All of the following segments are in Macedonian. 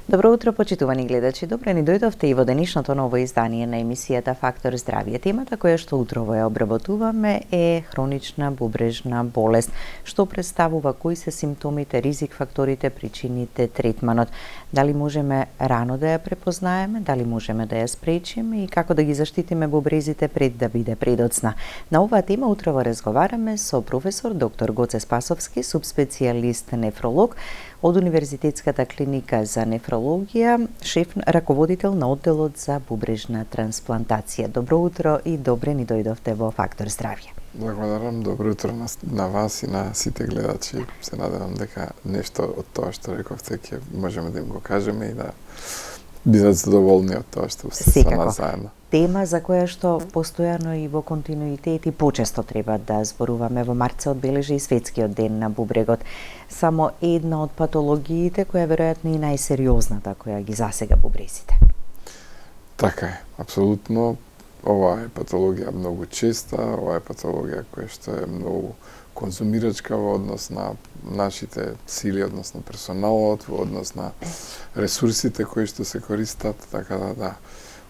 Добро утро, почитувани гледачи. Добре ни дојдовте и во денешното ново издание на емисијата Фактор здравје. Темата која што утрово ја обработуваме е хронична бубрежна болест, што представува кои се симптомите, ризик факторите, причините, третманот. Дали можеме рано да ја препознаеме, дали можеме да ја спречиме и како да ги заштитиме бубрезите пред да биде предоцна. На оваа тема утрово разговараме со професор доктор Гоце Спасовски, субспецијалист нефролог од Универзитетската клиника за нефрологија, раководител на одделот за бубрежна трансплантација. Добро утро и добре ни дојдовте во Фактор здравје. Благодарам, добро утро на вас и на сите гледачи. Се надевам дека нешто од тоа што рековте ќе можеме да им го кажеме и да бидат задоволни од тоа што сте со нас заедно. Тема за која што постојано и во континуитет и почесто треба да зборуваме. Во март се одбележи и светскиот ден на бубрегот. Само една од патологиите која веројатно и најсериозната која ги засега бубрезите. Така е, апсолутно. Ова е патологија многу честа, ова е патологија која што е многу конзумирачка во однос на нашите сили, односно персоналот, во однос на ресурсите кои што се користат, така да,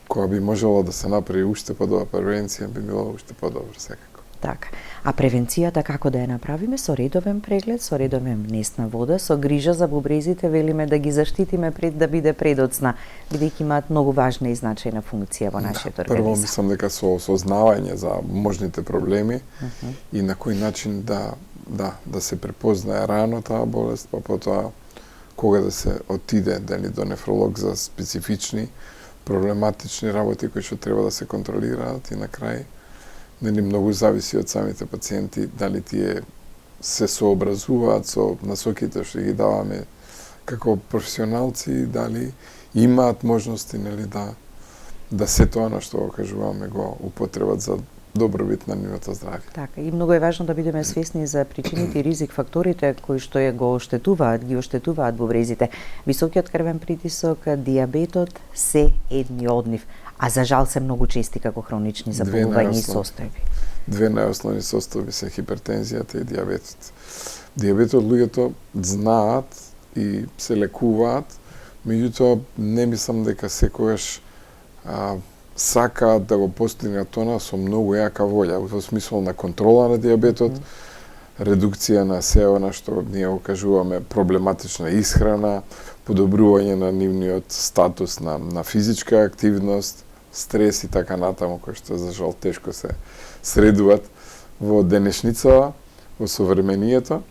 кога би можело да се направи уште подобра превенција, би било уште подобро секако. Така. А превенцијата како да ја направиме? Со редовен преглед, со редовен внесна вода, со грижа за бубрезите, велиме да ги заштитиме пред да биде предоцна, бидејќи имаат многу важна и значајна функција во нашиот организам. Прво мислам дека со осознавање за можните проблеми и на кој начин да се препознае рано таа болест, па потоа кога да се отиде дали до нефролог за специфични проблематични работи кои што треба да се контролираат и на крај многу зависи од самите пациенти дали тие се сообразуваат со насоките што ги даваме како професионалци, дали имаат можности да се тоа на што го кажуваме го употребат за добробит на нивото здравје. Така, и многу е важно да бидеме свесни за причините и ризик факторите кои што ги оштетуваат бубрезите. Високиот крвен притисок, дијабетот се едни од нив, а за жал се многу чести како хронични заболувања и состојби. Две најосновни состојби се хипертензијата и дијабетот. Дијабетот луѓето знаат и се лекуваат, меѓутоа не мислам дека секогаш сакаат да го постигнат тоа со многу јака волја, во смисол на контрола на дијабетот, редукција на се она што ние го кажуваме проблематична исхрана, подобрување на нивниот статус на физичка активност, стрес и така натаму, кои што за жал тешко се средуваат во денешницава, во современието,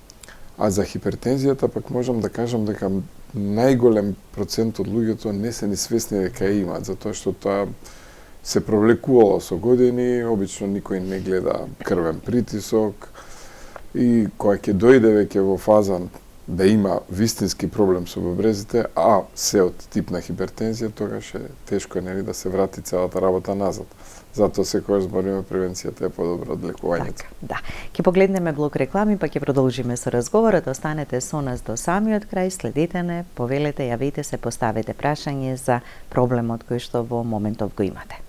а за хипертензијата пак можам да кажам дека најголем процент од луѓето не се ни свесни дека ја имаат, затоа што тоа се провлекувало со години, обично никој не гледа крвен притисок и кога ќе дојде веќе во фаза да има вистински проблем со бубрезите, а се од тип на хипертензија, тогаш е тешко да се врати целата работа назад. Затоа секогаш збориме превенцијата е подобра од лекувањето. Така, да. Ќе погледнеме блок реклами, па ќе продолжиме со разговорот. Останете со нас до самиот крај, следете не, повелете, јавете се, поставете прашање за проблемот кој што во моментов го имате.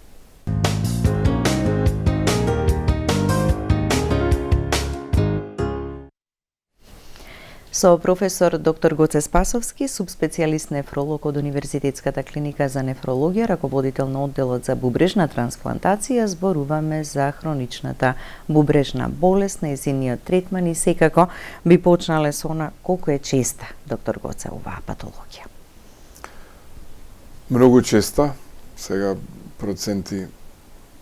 Со професор доктор Гоце Спасовски, субспецијалист нефролог од Универзитетската клиника за нефрологија, раководител на одделот за бубрежна трансплантација, зборуваме за хроничната бубрежна болест, нејзиниот третман и секако би почнале со она колку е честа, доктор Гоце, оваа патологија. Многу честа, сега проценти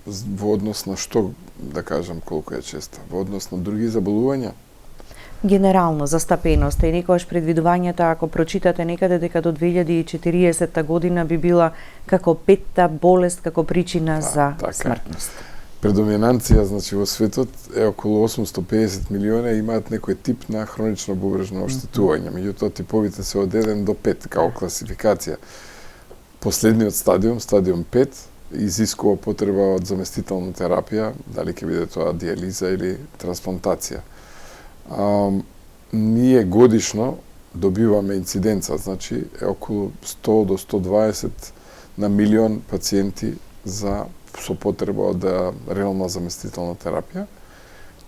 во однос на што да кажам колку е честа, во однос на други заболувања. Генерално застапеност и некојаш предвидувањето, ако прочитате некаде дека до 2040 година би била како петта болест како причина за смртност. Предоминанција, значи во светот е околу 850 милиона имаат некој тип на хронично бубрежно оштетување, меѓутоа типовите се од 1 до 5 како класификација. Последниот стадиум 5, изискува потреба од заместителна терапија, дали ќе биде тоа диализа или трансплантација. Ние годишно добиваме инциденца, значи е околу 100 до 120 на милион пациенти со потреба од ренална заместителна терапија.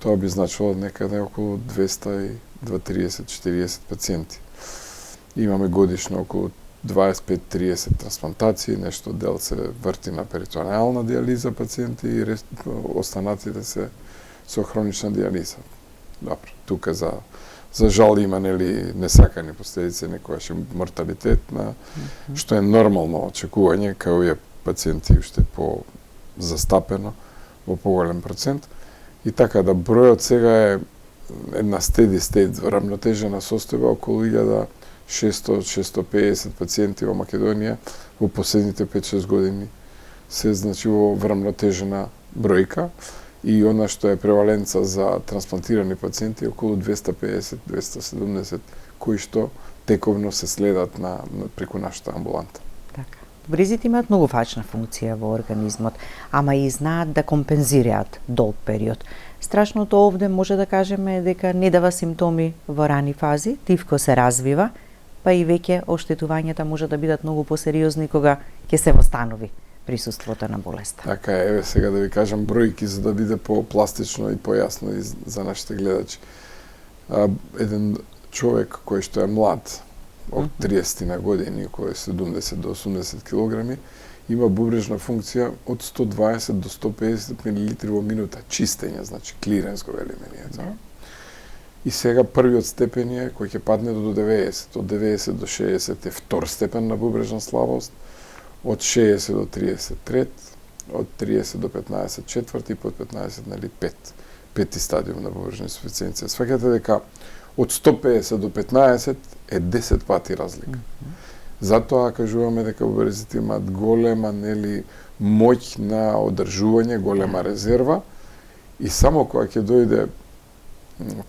Тоа би значило некаде околу 230-40 пациенти. Имаме годишно околу 25-30 трансплантации, нешто дел се врти на перитонеална диализа пациенти и останатите се со хронична диализа. Добро, тука за жал има несакани последици, некојаш морталитет на што е нормално очекување кај овие пациенти уште по застапено во поголем процент. И така да бројот сега е една steady state рамнотежена состојба околу 1600-650 пациенти во Македонија во последните 5-6 години се значи во рамнотежена бројка и она што е преваленца за трансплантирани пациенти е околу 250-270 кои што тековно се следат преку нашата амбуланта. Така. Бубрезите имаат многу важна функција во организмот, ама и знаат да компензираат долг период. Страшното овде може да кажеме дека не дава симптоми во рани фази, тивко се развива, па и веќе оштетувањата може да бидат многу посериозни кога ќе се востанови присуството на болеста. Така е, еве сега да ви кажам бројки за да биде попластично и појасно и за нашите гледачи. Еден човек кој што е млад, од 30 на години, кој е 70 до 80 килограми, има бубрежна функција од 120 до 150 мл во минута. Чистење, значи клиренс го велиме ние тоа. И сега првиот степен е кој ќе падне до 90. Од 90 до 60 е втор степен на бубрежна слабост, од 60 до 30 трет, од 30 до 15 четврти и под 15 пети стадиум на бубрежна инсуфициенција. Сваќате дека од 150 до 15 е 10 пати разлика. Затоа кажуваме дека бубрезите имаат голема моќ на одржување, голема резерва и само кога ќе дојде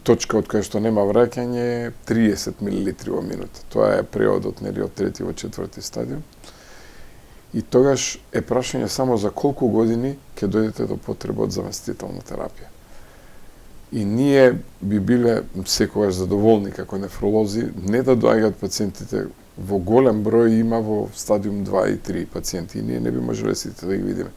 точка од кај што нема враќање 30 мл во минута. Тоа е преодот од трети во четврти стадиум. И тогаш е прашање само за колку години ќе дојдете до потреба од заместителна терапија. И ние би биле секогаш задоволни како нефролози не да доаѓаат пациентите во голем број има во стадиум 2 и 3 пациенти и ние не би можеле сите да ги видиме.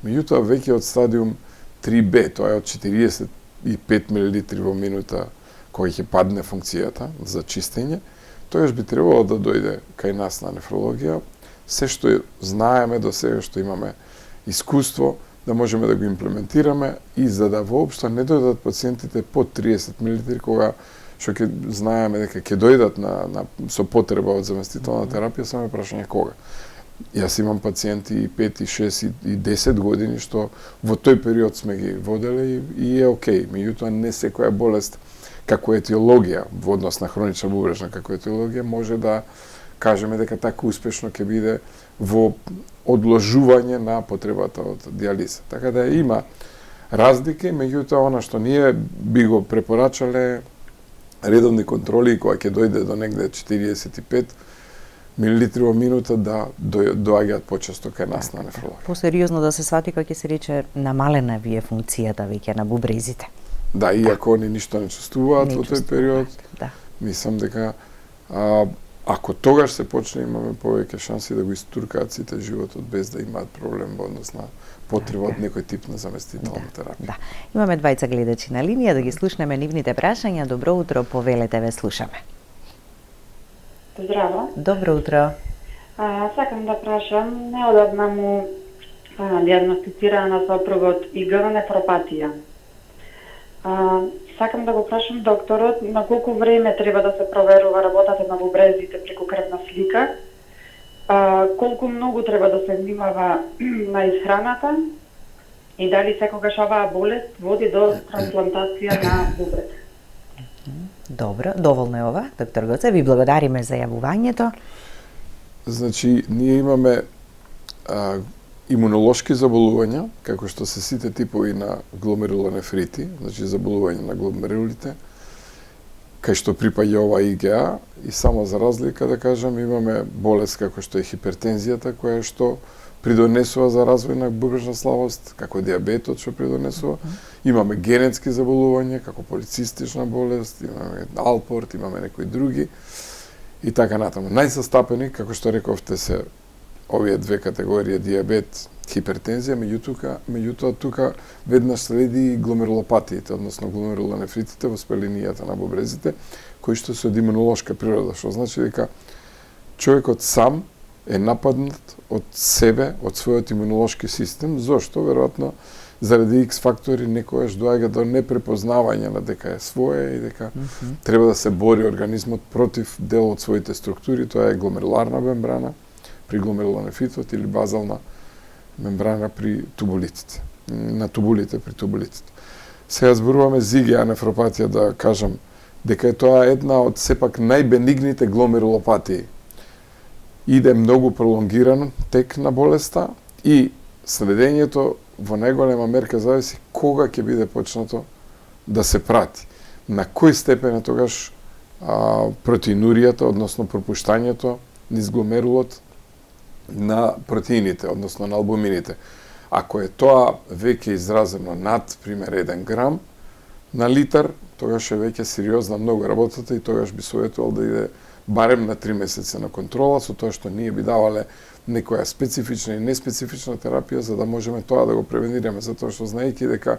Меѓутоа веќе од стадиум 3Б, тоа е од 45 мл во минута кој ќе падне функцијата за чистење, тогаш би требало да дојде кај нас на нефрологија се што знаеме до сега, што имаме искуство, да можеме да го имплементираме и за да воопшто не дојдат пациентите под 30 мл кога што ќе знаеме дека ќе дојдат со потреба од заместителна терапија, само е прашање кога. Јас имам пациенти и 5, и 6, и 10 години што во тој период сме ги воделе и е окей. Меѓутоа не секоја болест како етиологија во однос на хронична бубрежна како етиологија може да кажеме дека така успешно ќе биде во одложување на потребата од диализа. Така да има разлики, меѓутоа она што ние би го препорачале редовни контроли кога ќе дојде до негде 45 мл во минута да доаѓаат почесто кај нас на нефрологија. Посериозно да се свати кога ќе се рече намалена вие функцијата веќе на бубрезите. Да, иако они ништо не чувствуваат во тој период, мислам дека ако тогаш се почне, имаме повеќе шанси да го истуркаат сите животот без да имаат проблем во однос на потреба од некој тип на заместителна терапија. Да. Имаме двајца гледачи на линија, да ги слушнеме нивните прашања. Добро утро, повелете, ве слушаме. Здраво. Добро утро. Сакам да прашам, неодамна му диагностицирана на сопругот ИГВ нефропатија. Сакам да го прашам докторот на колку време треба да се проверува работата на бубрезите преку крвна слика, колку многу треба да се внимава на исхраната и дали секогаш оваа болест води до трансплантација на бубрез. Добро, доволно е ова, доктор Гоце, ви благодариме за јавувањето. Значи, ние имаме имунолошки заболувања, како што се сите типови на гломерулонефрити, значи заболување на гломерулите, кај што припаѓа ова ИГА, и само за разлика да кажам, имаме болест како што е хипертензијата, која што придонесува за развој на бубрежна слабост, како диабетот што придонесува. Имаме генетски заболувања, како полицистична болест, имаме Алпорт, имаме некои други и така натаму. Најзастапени, како што рековте, се овие две категории диабет, хипертензија, меѓутоа тука веднаш следи и гломерулопатиите, односно гломерулонефритите во спеленијата на бубрезите, кои што се од имунолошка природа, што значи дека човекот сам е нападнат од себе, од својот имунолошки систем, зошто веројатно заради X фактори некојаш доаѓа до непрепознавање на дека е свое и дека треба да се бори организмот против дел од своите структури, тоа е гломеруларна мембрана при гломерулонефритот или базална мембрана при тубулитите, на тубулите при тубулитите. Сега зборуваме зиги анефропатија, да кажам дека е тоа една од сепак најбенигните гломерулопатии. Иде многу пролонгиран тек на болеста и следењето во најголема мерка зависи кога ќе биде почнато да се прати. На кој степен е тогаш протеинуријата, односно пропуштањето низ гломерулот на протеините, односно на албумините. Ако е тоа веќе изразено над, пример, 1 грам на литар, тогаш е веќе сериозна многу работата и тогаш би советувал да иде барем на 3 месеци на контрола, со тоа што ние би давале некоја специфична и неспецифична терапија за да можеме тоа да го превенираме, затоа што знаејќи дека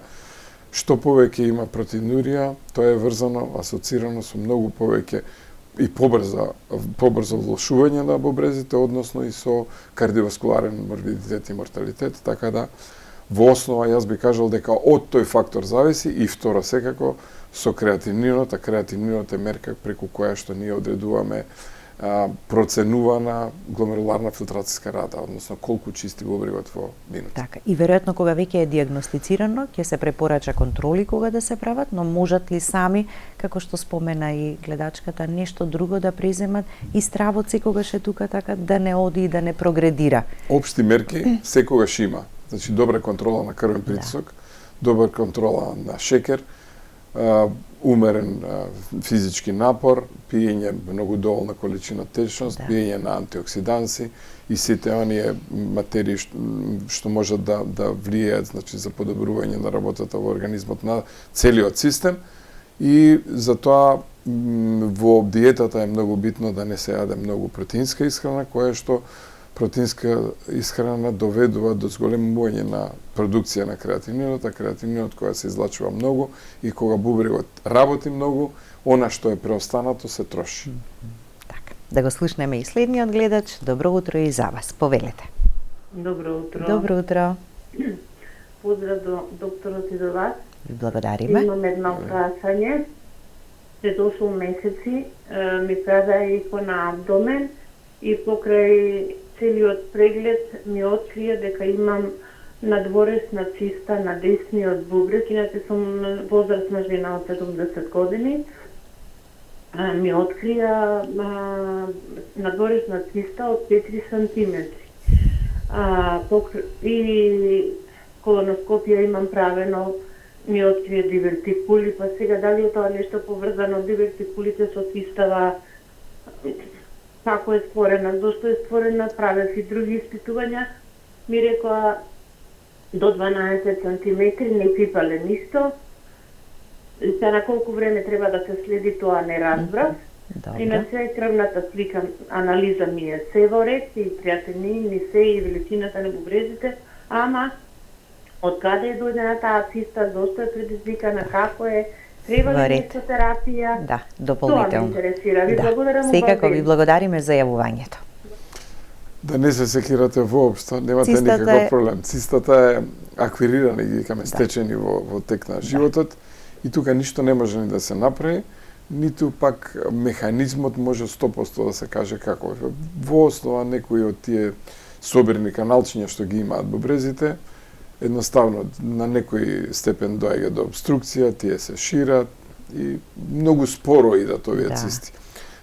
што повеќе има протеинурија, тоа е врзано, асоцирано со многу повеќе и побрзо влошување на бубрезите, односно и со кардиоваскуларен морбидитет и морталитет, така да во основа јас би кажал дека од тој фактор зависи и второ секако со креатининот, а креатининот е мерка преку која што ние одредуваме проценувана гломеруларна филтрацијска рата, односно колку чисти бубрегот во минути. Така, и веројатно кога веќе е диагностицирано, ќе се препорача контроли кога да се прават, но можат ли сами, како што спомена и гледачката, нешто друго да преземат и стравот секогаш е тука така да не оди и да не прогредира? Општи мерки секогаш има. Значи добра контрола на крвен притисок, добра контрола на шекер, умерен физички напор, пиење многу доволна количина течност, пиење на антиоксиданси и сите оние материи што можат да влијаат, значи за подобрување на работата во организмот на целиот систем. И затоа во диетата е многу битно да не се јаде многу протеинска исхрана, која што протеинска исхрана доведува до зголемување на продукција на креатининот, а креатининот кога се излачува многу и кога бубрегот работи многу, она што е преостанато се троши. Така. Да го слушнеме и следниот гледач. Добро утро и за вас. Повелете. Добро утро. Добро утро. Поздрав до докторот и до вас. Благодариме. Имам едно прашање. Пред 8 месеци ми прада ехо на абдомен и покрај целиот преглед ми открија дека имам надворешна циста на десниот бубрек, инаку сум возрастна жена од 70 години. Ми открија надворешна циста од 4 сантиметри. И колоноскопија имам правено, ми открија дивертикули, па сега дали е тоа нешто поврзано дивертикулите со цистава, како е створена, зошто е створена, правев и други испитувања, ми рекоа до 12 сантиметри, не пипале ништо. Се на колку време треба да се следи тоа не разбрав. Иначе крвната слика, анализа ми е се во ред, и креатинин, и се, и величината на бубрезите, ама од каде е дојдена таа циста, зошто е предизвикана, како е, треба ли нешто терапија? Да, дополнително. Тоа ме интересира. Ви благодарам. Секако ви благодариме за јавувањето. Да не се секирате воопшто, немате никаков проблем. Цистата е аквирирана, ги викаме, стечени во тек на животот и тука ништо не може ни да се направи, ниту пак механизмот може 100% да се каже како е. Во основа некои од тие собирни каналчиња што ги имаат бубрезите, едноставно на некој степен доаѓа до обструкција, тие се шират и многу споро идат овие цисти.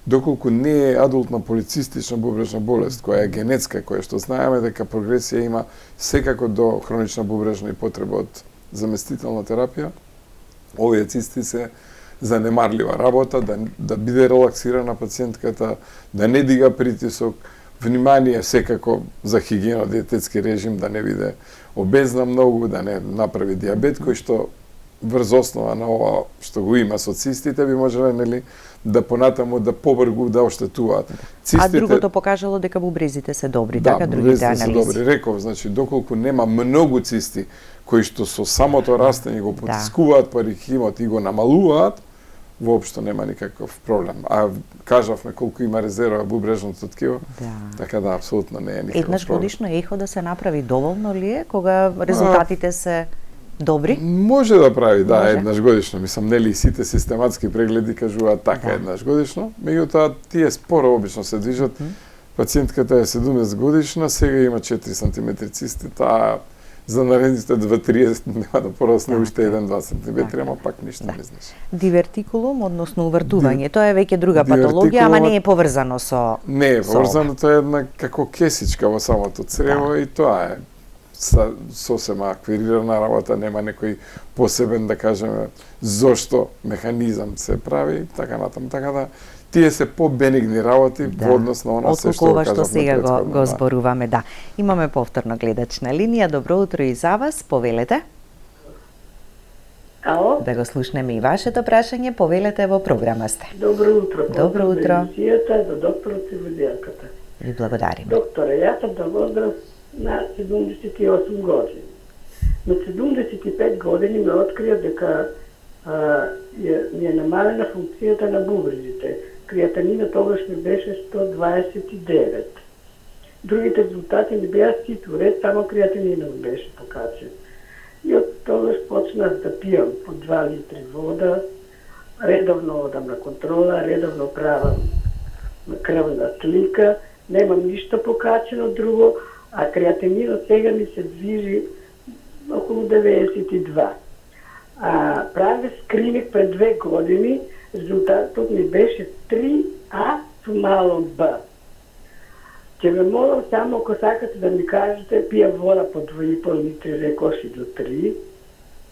Доколку не е адултна полицистична бубрежна болест, која е генетска, која што знаеме дека прогресија има секако до хронична бубрежна и потреба од заместителна терапија, овие цисти се занемарлива работа, да биде релаксирана пациентката, да не дига притисок, внимание секако за хигиена, диететски режим, да не биде обезна многу, да не направи диабет, кој што врз основа на ова што го има со цистите би можеле, нели, да понатаму да побргу да оштетуваат. А другото покажало дека бубрезите се добри, така другите анализи. Да, бубрезите се добри. Реков, значи, доколку нема многу цисти кои што со самото растење го потискуваат парикимот и го намалуваат, воопшто нема никаков проблем. А кажавме колку има резерва бубрежното ткиво, така да, апсолутно не е никаков Еднаш проблем. годишно ехо да се направи доволно ли е, кога резултатите се добри? Може да прави, да, Може. еднаш годишно. Мислам, нели и сите систематски прегледи кажуваат така еднаш годишно. Меѓутоа, тие споро обично се движат. Пациентката е 70 годишна, сега има 4 см цисти, таа за наредните 2-30 нема да порасне уште 1-2 см, ама пак ништо не знаеш. Дивертикулум, односно увртување, тоа е веќе друга патологија, ама не е поврзано со... Не е поврзано, тоа е една како кесичка во самото црево и тоа е сосема аквирирана работа, нема некој посебен, да кажеме, зошто механизам се прави, така натаму, така да тие се по-бенигни работи во однос на она се што кажавме што сега го зборуваме, да. Имаме повторно гледачна линија. Добро утро и за вас, повелете. Ало? Да го слушнеме и вашето прашање, повелете, во програма сте. Добро утро. Добро утро. За докторот Цивилијанката. Ви благодарим. Докторе, јас сум на возраст на 78 години. На 75 години ме открија дека ми е намалена функцијата на бубрежите. Креатинина тогаш ми беше 129. Другите резултати ми беа сите уред, само креатинина ми беше покачен. И од тогаш почнав да пијам по 2 литри вода, редовно одам на контрола, редовно правам крвна слика, немам ништо покачено друго, а креатининот сега ми се движи околу 92. Праве скрининг пред 2 години, резултатот ми беше 3А со мало Б. Ќе ве молам само ако сакате да ми кажете, пија вода по 2,5 литри, рекош и до 3.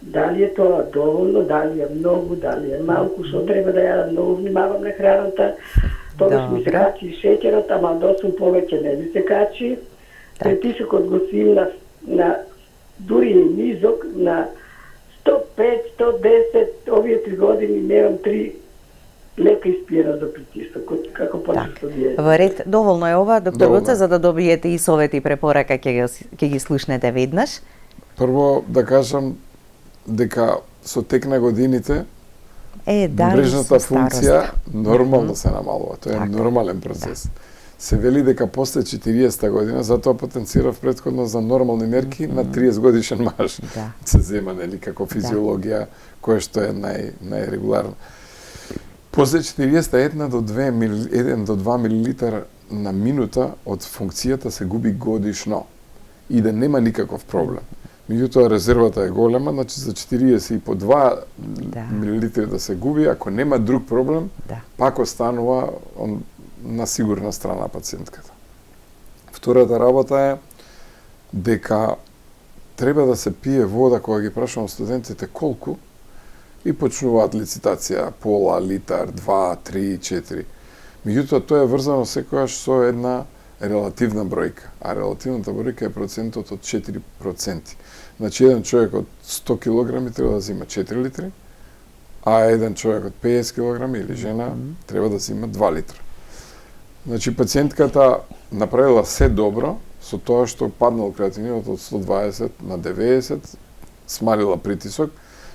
Дали е тоа доволно, дали е многу, дали е малку, што треба да јадам, многу внимавам на храната. Тогаш ми се качи и шеќерот, ама досум повеќе не ми се качи. Притисокот го сим на дури и низок, на 105, 110, овие 3 години немам 3 лека испиена за притисокот, како почесто диета. Во ред, доволно е ова, доктор Гоце, за да добиете и совети и препорака ќе ги слушнете веднаш. Прво да кажам дека со тек на годините бубрежната функција нормално се намалува. Тоа е нормален процес. Се вели дека после 40-та година, затоа потенцирав претходно за нормални мерки на 30 годишен маж. Се зема, нели, како физиологија, која што е најрегуларна. После 40-та 1 до 2 милилитар на минута од функцијата се губи годишно и да нема никаков проблем. Меѓутоа резервата е голема, значи за 40 и по 2 милилитри да се губи, ако нема друг проблем, пак останува на сигурна страна пациентката. Втората работа е дека треба да се пие вода, кога ги прашувам студентите колку, и почнуваат лицитација, пола, литар, 2, 3, 4. Меѓутоа, тоа е врзано секојаш со една релативна бројка, а релативната бројка е процентот од 4%. Значи, еден човек од 100 кг треба да зима 4 литри, а еден човек од 50 кг или жена треба да зима 2 литра. Значи, пациентката направила се добро со тоа што паднал креатининот од 120 на 90, смалила притисок,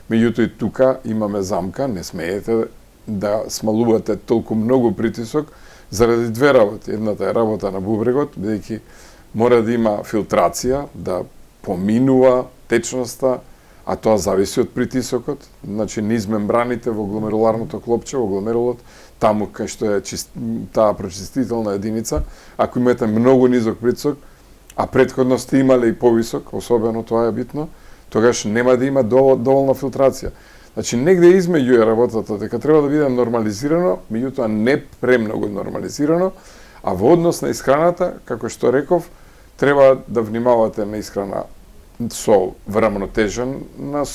меѓутоа и тука имаме замка, не смеете да смалувате толку многу притисок заради две работи. Едната е работа на бубрегот, бидејќи мора да има филтрација, да поминува течноста, а тоа зависи од притисокот. Значи, низ мембраните во гломеруларното клопче, во гломерулот, таму кај што е таа прочистителна единица, ако имате многу низок притисок, а претходно сте имале и повисок, особено тоа е битно, тогаш нема да има доволна филтрација. Значи, негде измеѓу е работата, дека треба да биде нормализирано, меѓутоа не премногу нормализирано, а во однос на исхраната, како што реков, треба да внимавате на исхрана со врамнотежен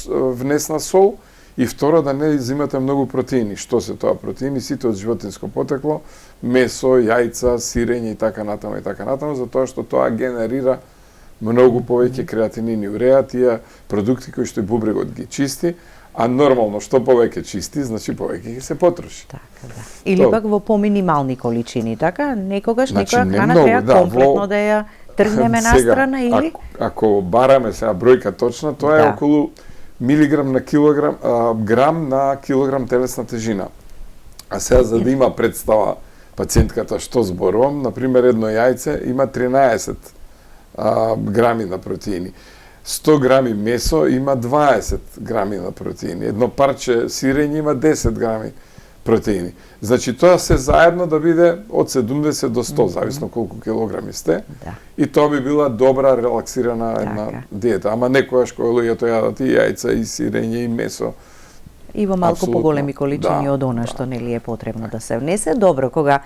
внес на сол, и второ, да не изимате многу протеини. Што се тоа протеини? Сите од животинско потекло, месо, јајца, сирење и така натаму, затоа што тоа генерира многу повеќе креатинин и уреа, тие продукти кои што и бубрегот ги чисти, а нормално што повеќе чисти, значи повеќе ќе се потроши. Така, да. Или пак во поминимални количини, така? Некогаш некоја храна треба комплетно да ја тргнеме настрана или? Ако бараме сега бројка точна, тоа е околу милиграм на килограм, грам на килограм телесна тежина. А сега за да има представа пациентката што зборувам, например едно јајце има 13 грами на протеини. 100 грами месо има 20 грами на протеини. Едно парче сирење има 10 грами протеини. Значи тоа се заедно да биде од 70 до 100, зависно колку килограми сте. Да. И тоа би била добра, релаксирана една диета. Ама некојаш кога луѓето јадат и јајца, и сирење, и месо. И во малку Апсолутно. поголеми количини од она што нели е потребно да се внесе. Добро, кога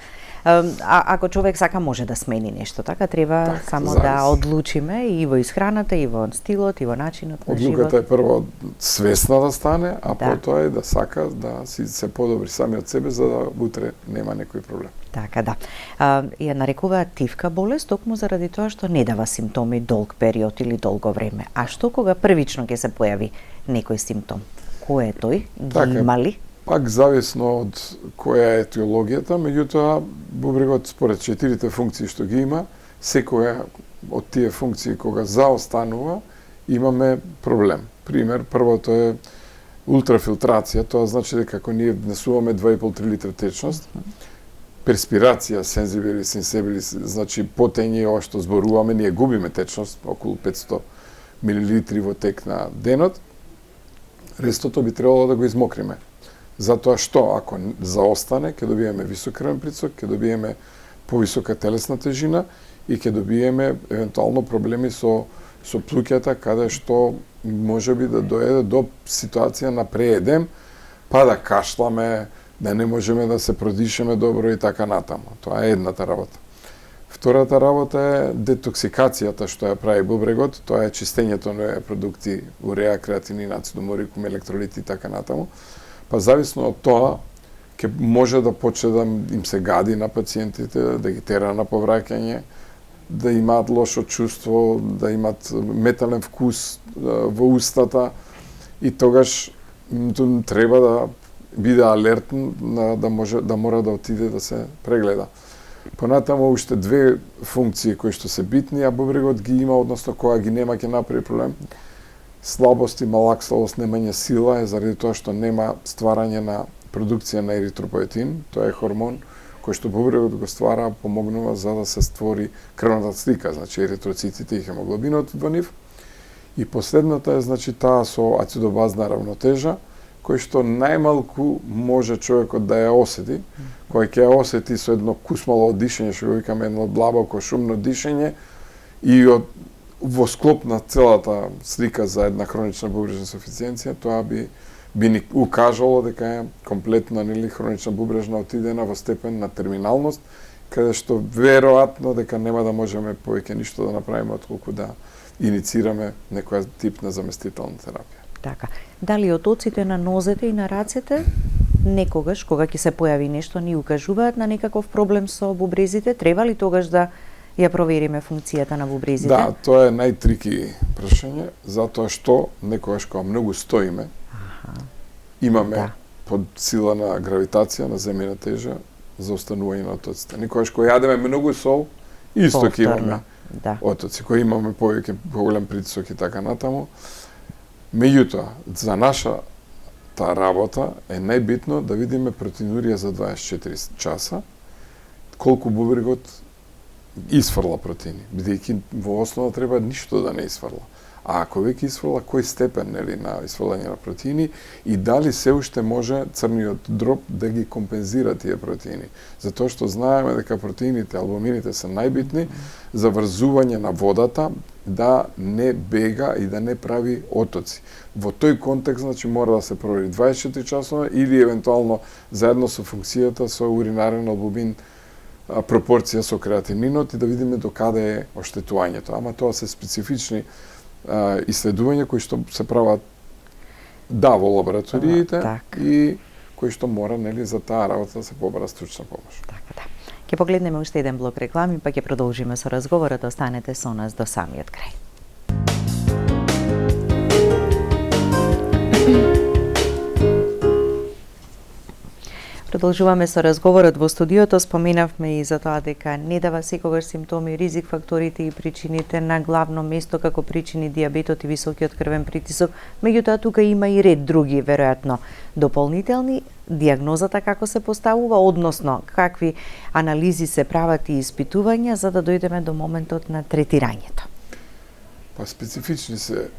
ако човек сака може да смени нешто, така треба само да одлучиме и во исхраната, и во стилот, и во начинот на живот. Одлуката е прво свесна да стане, а потоа е да сака да си се подобри сами од себе за да утре нема некој проблем. Така да. Ја нарекуваат тивка болест токму заради тоа што не дава симптоми долг период или долго време. А што кога првично ќе се појави некој симптом? Кој е тој? Ги има ли? Пак зависно од која е етиологијата, меѓутоа бубрегот според 4 функции што ги има, секоја од тие функции кога заостанува, имаме проблем. Пример, првото е ултрафилтрација, тоа значи дека ако ние внесуваме 2,5-3 литра течност, перспирација, сензибилис, инсебилис, значи потење ова што зборуваме, ние губиме течност, околу 500 милилитри во тек на денот, рестото би требало да го измокриме. Затоа што, ако заостане, ќе добиеме висок крвен притисок, ќе добиеме повисока телесна тежина и ќе добиеме евентуално проблеми со плуќата, каде што може би да доеде до ситуација на преедем, па да кашламе, да не можеме да се продишеме добро и така натаму. Тоа е едната работа. Втората работа е детоксикацијата што ја прави бубрегот, тоа е чистењето на продукти уреа, креатинин, ацидоморикум, електролити и така натаму. Па зависно од тоа, ќе може да почне да им се гади на пациентите, да ги тера на повраќање, да имаат лошо чувство, да имаат метален вкус во устата и тогаш треба да биде алертен да мора да отиде да се прегледа. Понатаму уште две функции кои што се битни, а бубрегот ги има, односно кога ги нема ќе направи проблем. Слабост и малакславост, немање сила е заради тоа што нема стварање на продукција на еритропоетин, тоа е хормон кој што бубрегот го ствара, помогнува за да се створи крвната слика, значи еритроцитите и хемоглобинот во нив. И последната е значи таа со ацидобазна равнотежа, кој што најмалку може човекот да ја осети, кој ќе ја осети со едно кусмало дишење, што го викаме едно длабоко шумно дишење и во склоп на целата слика за една хронична бубрежна инсуфициенција, тоа би ни укажало дека е комплетно хронична бубрежна отидена во степен на терминалност, каде што веројатно дека нема да можеме повеќе ништо да направиме отколку да иницираме некоја тип на заместителна терапија. Така. Дали отоците на нозете и на рацете некогаш кога ќе се појави нешто ни укажуваат на некаков проблем со бубрезите? Треба ли тогаш да ја провериме функцијата на бубрезите? Да, тоа е најтрики прашање, затоа што некогаш кога многу стоиме, имаме под сила на гравитација, на земјина тежа, за останување на отоците. Некогаш кога јадеме многу сол, исто ќе имаме отоци, кога имаме повеќе поголем притисок и така натаму. Меѓутоа, за нашата работа е најбитно да видиме протеинурија за 24 часа, колку бубрегот изфрла протеини, бидејќи во основа треба ништо да не изфрла. А ако веќе изфрла, кој степен на изфрлање на протеини и дали се уште може црниот дроб да ги компензира тие протеини. Затоа што знаеме дека протеините, албумините се најбитни за врзување на водата, да не бега и да не прави отоци. Во тој контекст, значи, мора да се провери 24 часова или евентуално заедно со функцијата со уринарен албумин пропорција со креатининот и да видиме до каде е оштетувањето. Ама тоа се специфични исследувања кои што се прават во лабораториите и кои што мора за таа работа да се побара стручна помош. Така да. Ќе погледнеме уште еден блок реклами, па ќе продолжиме со разговорот. Останете со нас до самиот крај. Продолжуваме со разговорот во студиото. Споменавме и за тоа дека не дава секогаш симптоми, ризик факторите и причините на главно место како причини дијабетот и високиот крвен притисок. Меѓутоа тука има и ред други веројатно дополнителни. Дијагнозата како се поставува, односно какви анализи се прават и испитувања за да дојдеме до моментот на третирањето. Па специфични се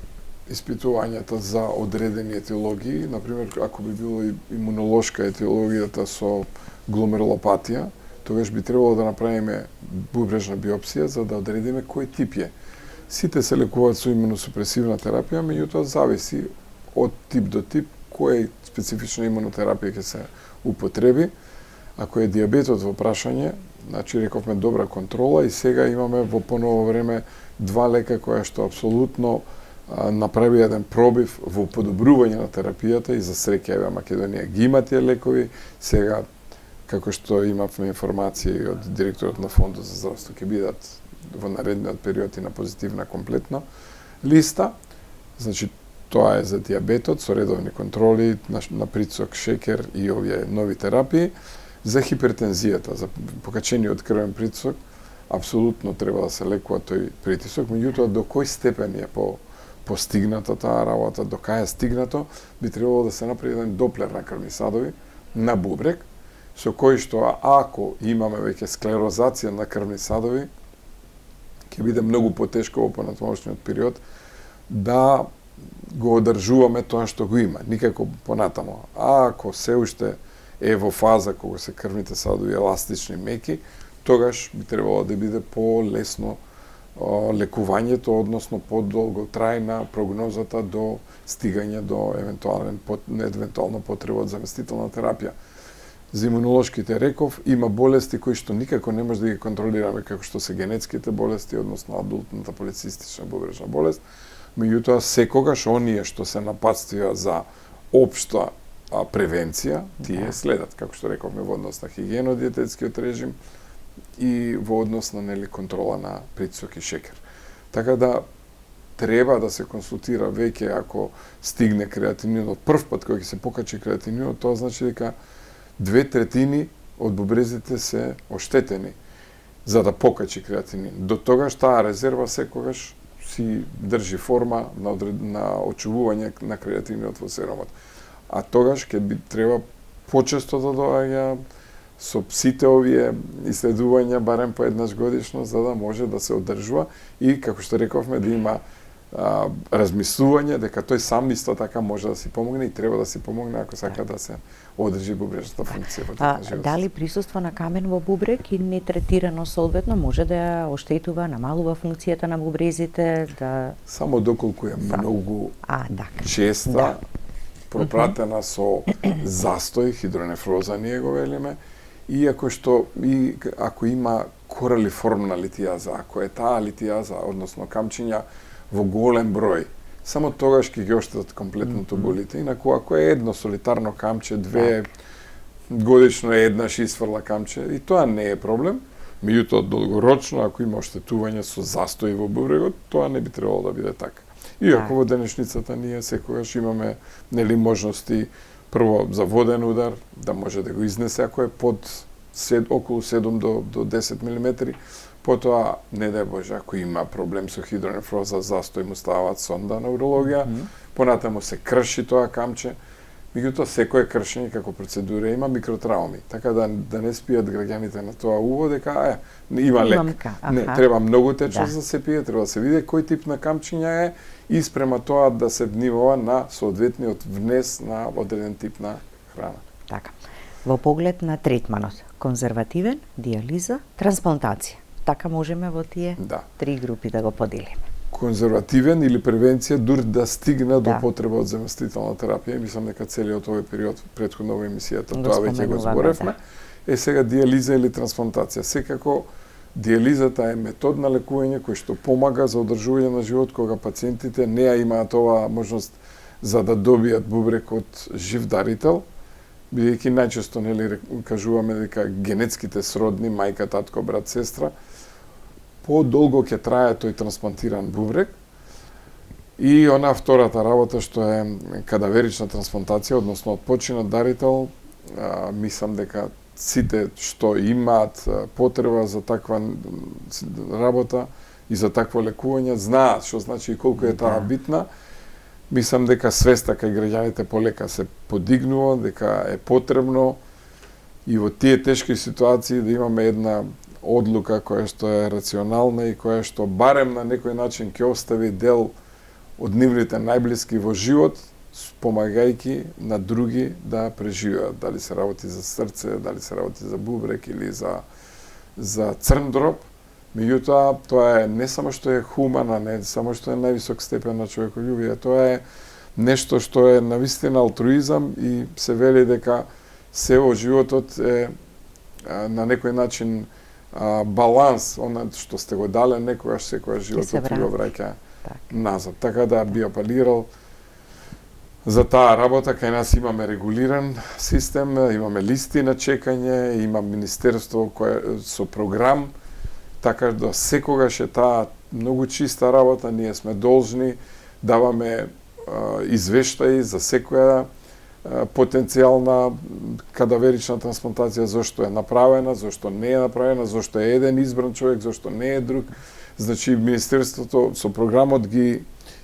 испитувањата за одредени етиологии, например, ако би било имунолошка етиологијата со гломерулопатија, тогаш би требало да направиме бубрежна биопсија за да одредиме кој тип е. Сите се лекуваат со имуносупресивна терапија, меѓутоа зависи од тип до тип која специфична имунотерапија ќе се употреби. Ако е дијабетот во прашање, значи рековме добра контрола и сега имаме во поново време 2 лека која што апсолутно направи еден пробив во подобрување на терапијата и за среќа еве Македонија ги има тие лекови. Сега, како што имавме информации од директорот на Фондот за здравство, ќе бидат во наредниот период и на позитивна комплетна листа. Значи, тоа е за дијабетот со редовни контроли на притисок, шекер и овие нови терапии. За хипертензијата, за покачениот крвен притисок, апсолутно треба да се лекува тој притисок, меѓутоа до кој степен е постигната таа работа, до кај е стигнато, би требало да се направи еден доплер на крвни садови на бубрек, со кој што ако имаме веќе склерозација на крвни садови, ќе биде многу потешко во понатамошниот период да го одржуваме тоа што го има, никако понатамо. А ако се уште е во фаза кога се крвните садови еластични, меки, тогаш би требало да биде полесно лекувањето, односно подолготрајна прогнозата до стигање до евентуално потреба од заместителна терапија. За имунолошките реков има болести кои што никако не може да ги контролираме, како што се генетските болести, односно адултната полицистична бубрежна болест, меѓутоа секогаш оние што се напатствија за општа превенција, тие следат, како што рековме, во однос на хигиено-диететскиот режим и во однос на контрола на притисок и шекер. Така да треба да се консултира веќе ако стигне креатининот. Прв пат кога ќе се покачи креатининот, тоа значи дека 2/3 од бубрезите се оштетени за да покачи креатинин. До тогаш таа резерва секогаш си држи форма на очувување на креатининот во серумот. А тогаш ќе би треба почесто да доаѓа со сите овие исследувања барем по еднаш годишно, за да може да се одржува и, како што рековме, да има размислување дека тој сам исто така може да си помогне и треба да си помогне ако сака да се одржи бубрежната функција во текот на животот. Дали присуство на камен во бубрек и нетретирано соодветно може да ја оштетува, намалува функцијата на бубрезите, да само доколку е многу честа, пропратена со застој, хидронефроза ние го велиме, и ако има коралиформна литијаза, ако е таа литијаза, односно камчиња во голем број, само тогаш ќе ги оштетат комплетното болите. Инаку ако е едно солитарно камче, 2 годишно еднаш исфрла камче, и тоа не е проблем. Меѓутоа долгорочно, ако има оштетување со застои во бубрегот, тоа не би требало да биде така. Иако во денешницата ние секогаш имаме можности прво за воден удар, да може да го изнесе ако е под околу 7 до 10 мм, потоа, не дај Боже, ако има проблем со хидронефроза, застој му ставаат сонда на урологија, понатаму се крши тоа камче, меѓутоа секое кршење како процедура има микротрауми, така да не спијат граѓаните на тоа уво дека има лек. Не, треба многу течност да се пие, треба да се види кој тип на камчиња е и спрема тоа да се внивува на соодветниот внес на одреден тип на храна. Така. Во поглед на третманот, конзервативен, дијализа, трансплантација. Така можеме во тие 3 групи да го поделиме. Конзервативен или превенција дури да стигне до потреба од заместителна терапија. Мислам дека целиот овој период претходно во емисијата тоа веќе го зборевме. Сега дијализа или трансплантација. Секако дијализата е метод на лекување кој што помага за одржување на живот кога пациентите не ја имаат оваа можност за да добијат бубрек од жив дарител, бидејќи најчесто кажуваме дека генетските сродни, мајка, татко, брат, сестра, подолго ќе трае тој трансплантиран бубрек. И она втората работа што е кадаверична трансплантација, односно од починат дарител, мислам дека сите што имаат потреба за таква работа и за такво лекување знаат што значи и колку е таа битна. Мислам дека свеста кај граѓаните полека се подигнува, дека е потребно и во тие тешки ситуации да имаме една одлука која што е рационална и која што барем на некој начин ќе остави дел од нивните најблиски во живот, помагајќи на други да преживеат. Дали се работи за срце, дали се работи за бубрек или за црн дроб. Меѓутоа, тоа е не само што е хумана, не само што е највисок степен на човеколюбие, тоа е нешто што е навистина алтруизам и се вели дека се во животот е на некој начин баланс, она што сте го дале некогаш секојаш животот ви го враќа назад. Така да би апелирал за таа работа. Кај нас имаме регулиран систем, имаме листи на чекање, има министерство кое со програм, така да секогаш е таа многу чиста работа. Ние сме должни даваме извештаи за секоја потенцијална кадаверична трансплантација, зошто е направена, зошто не е направена, зошто е еден избран човек, зошто не е друг. Значи, Министерството со програмот ги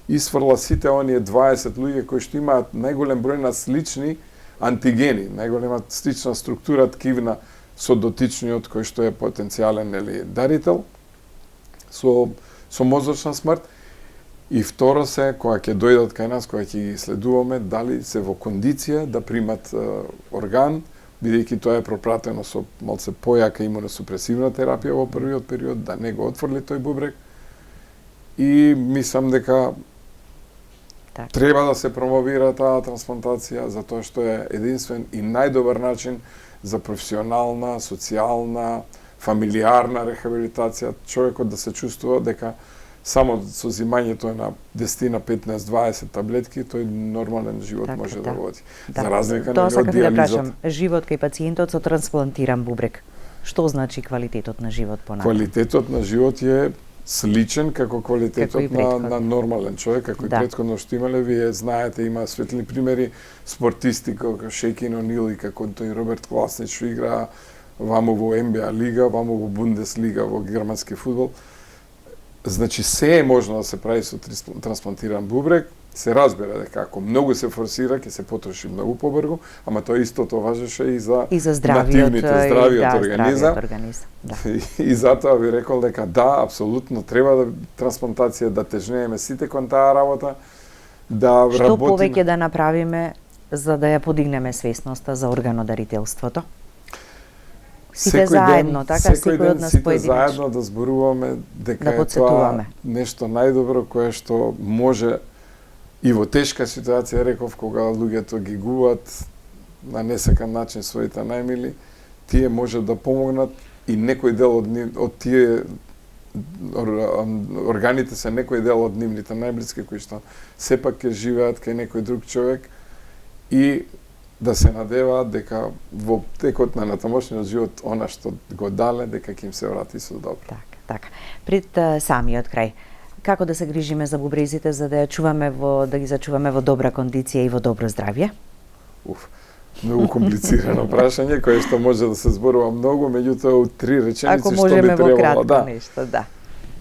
исфрла сите оние 20 луѓе кои што имаат најголем број на слични антигени, најголема слична структура ткивна со дотичниот кој што е потенцијален дарител со мозочна смрт. И второ се, кога ќе дојдат кај нас, кога ќе ги следуваме, дали се во кондиција да примат орган, бидејќи тоа е пропратено со малце појака имуносупресивна терапија во првиот период, да не го отфрли тој бубрек. И мислам дека треба да се промовира таа трансплантација, затоа што е единствен и најдобар начин за професионална, социјална, фамилиарна рехабилитација, човекот да се чувствува дека само со зимањето на 10 на 15, 20 таблетки, тој нормален живот може да води. За разлика на диализата. Живот кај пациентот со трансплантиран бубрек. Што значи квалитетот на живот понатаму? Квалитетот на живот е сличен како квалитетот на нормален човек, како и претходно што имале. Вие знаете, има светли примери спортисти како Шекин Онил и како тој Роберт Класнич што играа ваму во НБА лига, ваму во Бундеслига, во германски фудбал. Значи, се е можно да се прави со трансплантиран бубрек. Се разбира дека ако многу се форсира, ќе се потроши многу побрзо, ама тоа истото важеше и за здравиот организам. И затоа ви рекол дека да, апсолутно треба да трансплантација, да тежнееме сите кон таа работа, да работиме. Што повеќе да направиме за да ја подигнеме свесноста за органодарителството? Сите заедно, така, секој од нас поединечно. Сите заедно да зборуваме дека е тоа нешто најдобро кое што може и во тешка ситуација, реков, кога луѓето ги губат на несекан начин своите најмили, тие може да помогнат и некој дел од тие органите се некој дел од нивните најблиски кои што сепак ќе живеат кај некој друг човек и да се надеваат дека во текот на натамошниот живот она што го дале, дека ќе им се врати со добро. Така. Пред самиот крај, како да се грижиме за бубрезите за да да ги зачуваме во добра кондиција и во добро здравје? Многу комплицирано прашање кое што може да се зборува многу, меѓутоа у 3 реченици што би требало нешто, да.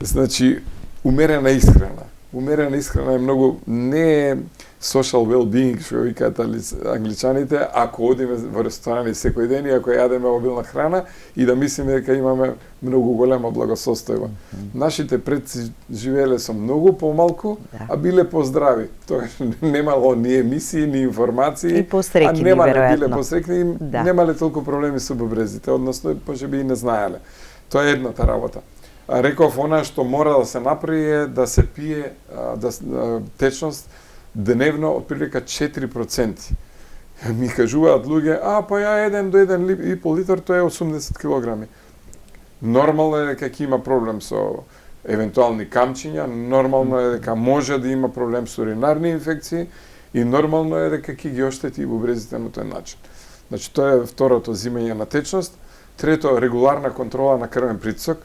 Значи, умерена исхрана. Умерена исхрана е многу не е social well-being, што викаат англичаните, ако одиме во ресторани секој ден и ако јадеме обилна храна и да мислиме дека имаме многу голема благосостојба. Нашите предци живееле со многу помалку, а биле поздрави. Тогаш немало ни емисии, ни информации, и посрекни, биле посрекни и немале толку проблеми со бубрезите, односно можеби и не знаеле. Тоа е едната работа. Реков, она што мора да се направи е да се пие течност дневно отприлика 4%. Ми кажуваат луѓе, па ја 1 до 1,5 литар, тоа е 80 килограми. Нормално е дека ќе има проблем со евентуални камчиња, нормално е дека може да има проблем со уринарни инфекции и нормално е дека ќе ги оштети бубрезите на тој начин. Значи, тоа е второто, зимање на течност. Трето, регуларна контрола на крвен притисок.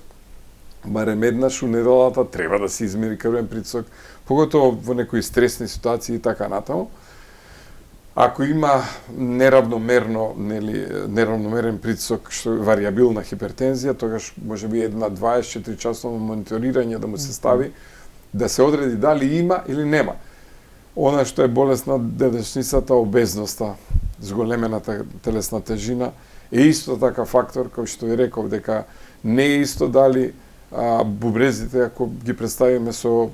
Барем еднаш у неделата треба да се измери крвен притисок, поготово во некои стресни ситуации и така натаму. Ако има неравномерен притисок, што е варијабилна хипертензија, тогаш може би една 24 часово мониторирање да му се стави, да се одреди дали има или нема. Она што е болест на дедешницата, обезноста, зголемената телесна тежина, е исто така фактор, кој што ви реков, дека не е исто дали бубрезите, ако ги представиме со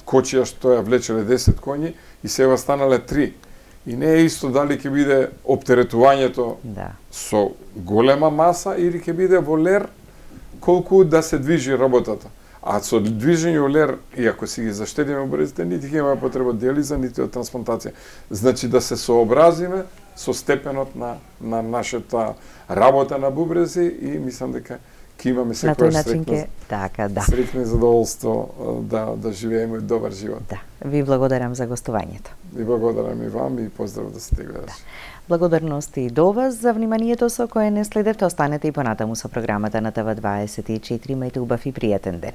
кочија што ја влечеле 10 коњи и сега станале 3. И не е исто дали ќе биде оптеретувањето со голема маса или ќе биде во лер колку да се движи работата. А со движење во лер, и ако си ги заштедиме бубрезите, нити ќе има потреба од диализа, нити од трансплантација. Значи да се сообразиме со степенот на нашата работа на бубрези и мислам дека ќе имаме секојаш среќно и задоволство да живееме добар живот. Да, ви благодарам за гостувањето. И благодарам и вам и поздрав да сте гледачи. Благодарности и до вас за вниманието со кое не следевте. Останете и понатаму со програмата на ТВ24. Имајте убав и пријатен ден.